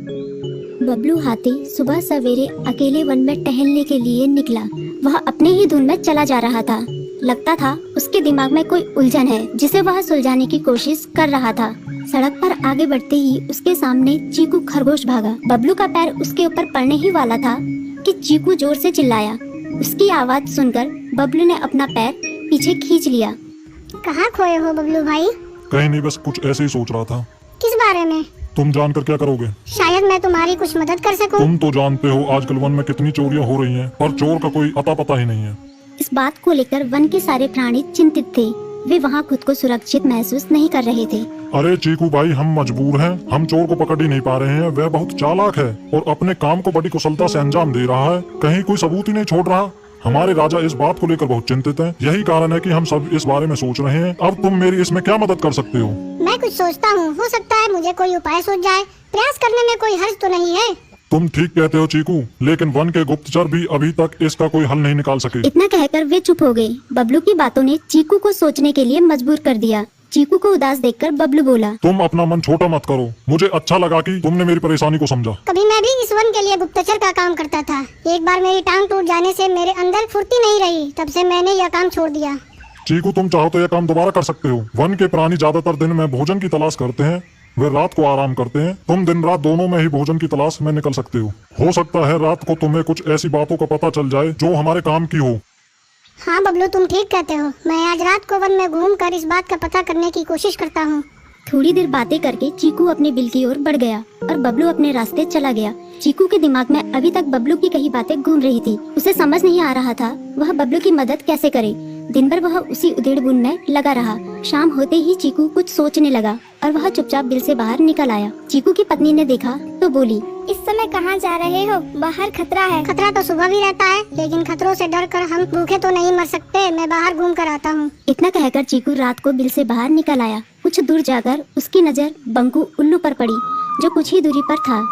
बबलू हाथी सुबह सवेरे अकेले वन में टहलने के लिए निकला। वह अपने ही धुन में चला जा रहा था। लगता था उसके दिमाग में कोई उलझन है जिसे वह सुलझाने की कोशिश कर रहा था। सड़क पर आगे बढ़ते ही उसके सामने चीकू खरगोश भागा। बबलू का पैर उसके ऊपर पड़ने ही वाला था कि चीकू जोर से चिल्लाया। उसकी आवाज सुनकर बबलू ने अपना पैर पीछे खींच लिया। कहाँ खोए हो बबलू भाई? कहीं नहीं, बस कुछ ऐसे ही सोच रहा था। किस बारे में? तुम जानकर क्या करोगे? शायद मैं तुम्हारी कुछ मदद कर सकूं। तुम तो जानते हो आजकल वन में कितनी चोरियां हो रही हैं, पर चोर का कोई अता पता ही नहीं है। इस बात को लेकर वन के सारे प्राणी चिंतित थे। वे वहाँ खुद को सुरक्षित महसूस नहीं कर रहे थे। अरे चीकू भाई, हम मजबूर हैं। हम चोर को पकड़ ही नहीं पा रहे हैं। वह बहुत चालाक है और अपने काम को बड़ी कुशलता से अंजाम दे रहा है। कहीं कोई सबूत ही नहीं छोड़ रहा। हमारे राजा इस बात को लेकर बहुत चिंतित हैं। यही कारण है कि हम सब इस बारे में सोच रहे हैं। अब तुम मेरी इसमें क्या मदद कर सकते हो? मैं कुछ सोचता हूँ, हो सकता है मुझे कोई उपाय सूझ जाए। प्रयास करने में कोई हर्ज तो नहीं है। तुम ठीक कहते हो चीकू, लेकिन वन के गुप्तचर भी अभी तक इसका कोई हल नहीं निकाल सके। इतना कहकर वे चुप हो गए। बबलू की बातों ने चीकू को सोचने के लिए मजबूर कर दिया। चीकू को उदास देखकर बबलू बोला, तुम अपना मन छोटा मत करो। मुझे अच्छा लगा कि तुमने मेरी परेशानी को समझा। कभी मैं भी इस वन के लिए गुप्तचर का काम करता था। एक बार मेरी टांग टूट जाने से मेरे अंदर फुर्ती नहीं रही। तब से मैंने यह काम छोड़ दिया। चीकू, तुम चाहो तो यह काम दोबारा कर सकते हो। वन के प्राणी ज्यादातर दिन में भोजन की तलाश करते हैं, वे रात को आराम करते हैं। तुम दिन रात दोनों में ही भोजन की तलाश में निकल सकते हो सकता है रात को तुम्हें कुछ ऐसी बातों का पता चल जाए जो हमारे काम की हो। हाँ बबलू, तुम ठीक कहते हो। मैं आज रात को वन में घूमकर इस बात का पता करने की कोशिश करता हूँ। थोड़ी देर बातें करके चीकू अपने बिल की ओर बढ़ गया और बबलू अपने रास्ते चला गया। चीकू के दिमाग में अभी तक बबलू की कई बातें घूम रही थी। उसे समझ नहीं आ रहा था वह बबलू की मदद कैसे करे। दिन भर वह उसी उधेड़-बुन में लगा रहा। शाम होते ही चीकू कुछ सोचने लगा और वह चुपचाप बिल से बाहर निकल आया। चीकू की पत्नी ने देखा तो बोली, इस समय कहाँ जा रहे हो? बाहर खतरा है। खतरा तो सुबह भी रहता है, लेकिन खतरों से डरकर हम भूखे तो नहीं मर सकते। मैं बाहर घूम कर आता हूँ। इतना कहकर चीकू रात को बिल से बाहर निकल आया। कुछ दूर जाकर उसकी नजर बंकू उल्लू पर पड़ी, जो कुछ ही दूरी पर था।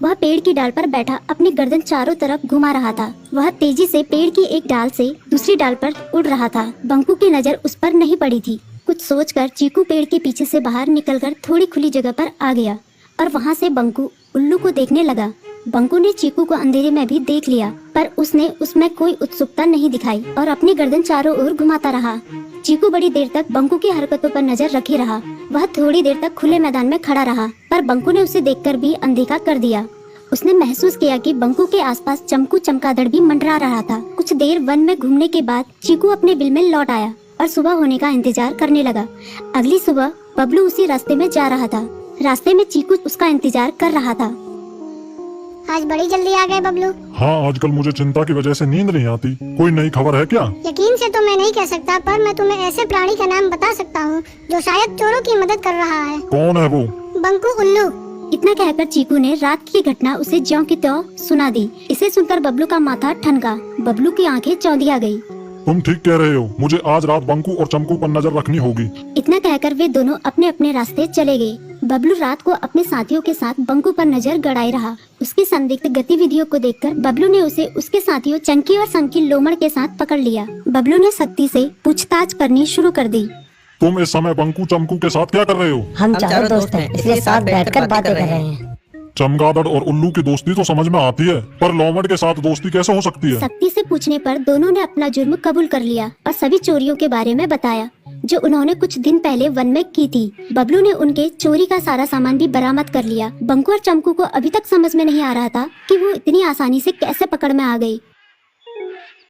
वह पेड़ की डाल पर बैठा अपनी गर्दन चारों तरफ घुमा रहा था। वह तेजी से पेड़ की एक डाल से दूसरी डाल पर उड़ रहा था। बंकू की नजर उस पर नहीं पड़ी थी। कुछ सोचकर चीकू पेड़ के पीछे से बाहर निकलकर थोड़ी खुली जगह पर आ गया और वहाँ से बंकू उल्लू को देखने लगा। बंकू ने चीकू को अंधेरे में भी देख लिया, पर उसने उसमें कोई उत्सुकता नहीं दिखाई और अपनी गर्दन चारों ओर घुमाता रहा। चीकू बड़ी देर तक बंकू की हरकतों पर नजर रखे रहा। वह थोड़ी देर तक खुले मैदान में खड़ा रहा, पर बंकू ने उसे देखकर भी अनदेखा कर दिया। उसने महसूस किया कि बंकू के आसपास चमकू चमगादड़ भी मंडरा रहा था। कुछ देर वन में घूमने के बाद चीकू अपने बिल में लौट आया और सुबह होने का इंतजार करने लगा। अगली सुबह बबलू उसी रास्ते में जा रहा था। रास्ते में चीकू उसका इंतजार कर रहा था। आज बड़ी जल्दी आ गए बबलू। हाँ, आजकल मुझे चिंता की वजह से नींद नहीं आती। कोई नई खबर है क्या? यकीन से तो मैं नहीं कह सकता, पर मैं तुम्हें ऐसे प्राणी का नाम बता सकता हूँ जो शायद चोरों की मदद कर रहा है। कौन है वो? बंकू उल्लू। इतना कहकर चीकू ने रात की घटना उसे ज्यों की त्यों सुना दी। इसे सुनकर बबलू का माथा ठनका। बबलू की आंखें चौंधिया गई। तुम ठीक कह रहे हो। मुझे आज रात बंकू और चमकू पर नजर रखनी होगी। इतना कहकर वे दोनों अपने अपने रास्ते चले गए। बबलू रात को अपने साथियों के साथ बंकू पर नजर गड़ाए रहा। उसकी संदिग्ध गतिविधियों को देखकर बबलू ने उसे उसके साथियों चंकी और संकी लोमड़ के साथ पकड़ लिया। बबलू ने सख्ती से पूछताछ करनी शुरू कर दी। तुम इस समय बंकू चमकू के साथ क्या कर रहे हो? हम चारों दोस्त हैं, इसलिए साथ बैठकर बातें कर रहे हैं। चमगादड़ और उल्लू की दोस्ती तो समझ में आती है, पर लोमड़ के साथ दोस्ती कैसे हो सकती है? सख्ती से पूछने पर दोनों ने अपना जुर्म कबूल कर लिया और सभी चोरियों के बारे में बताया जो उन्होंने कुछ दिन पहले वन में की थी। बबलू ने उनके चोरी का सारा सामान भी बरामद कर लिया। बंकू और चमकू को अभी तक समझ में नहीं आ रहा था कि वो इतनी आसानी से कैसे पकड़ में आ गए।